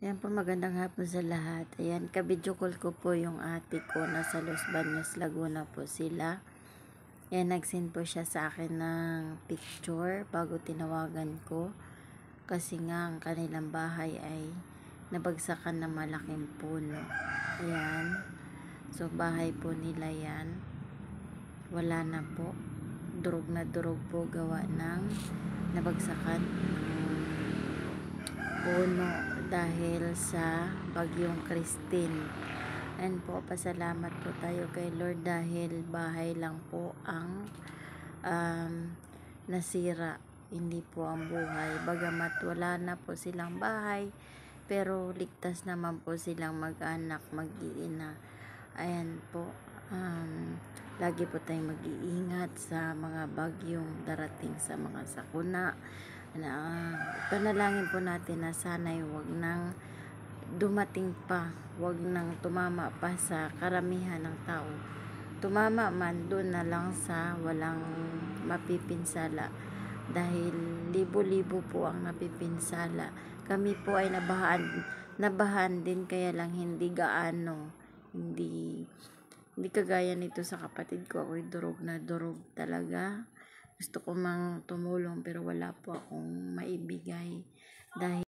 Ayan po, magandang hapon sa lahat. Ayan, ka-video call ko po yung ate ko. Nasa Los Baños, Laguna po sila. Ayan, nag-send po siya sa akin ng picture bago tinawagan ko. Kasi nga, ang kanilang bahay ay nabagsakan ng malaking puno. Ayan. So, bahay po nila yan. Wala na po. Durog na durog po gawa ng nabagsakan puno dahil sa bagyong Christine. And po, pasalamat po tayo kay Lord dahil bahay lang po ang nasira, hindi po ang buhay. Bagamat wala na po silang bahay, pero ligtas naman po silang mag-anak, mag-iina. Ayan po, lagi po tayong mag-iingat sa mga bagyong darating sa mga sakuna. Panalangin po natin na sana'y wag nang dumating pa, wag nang tumama pa sa karamihan ng tao. Tumama man, doon na lang sa walang mapipinsala, dahil libo-libo po ang napipinsala. Kami po ay nabahan din, kaya lang hindi gaano, hindi kagaya nito sa kapatid ko. Ako'y durog na durog talaga. Gusto ko mang tumulong pero wala po akong maibigay dahil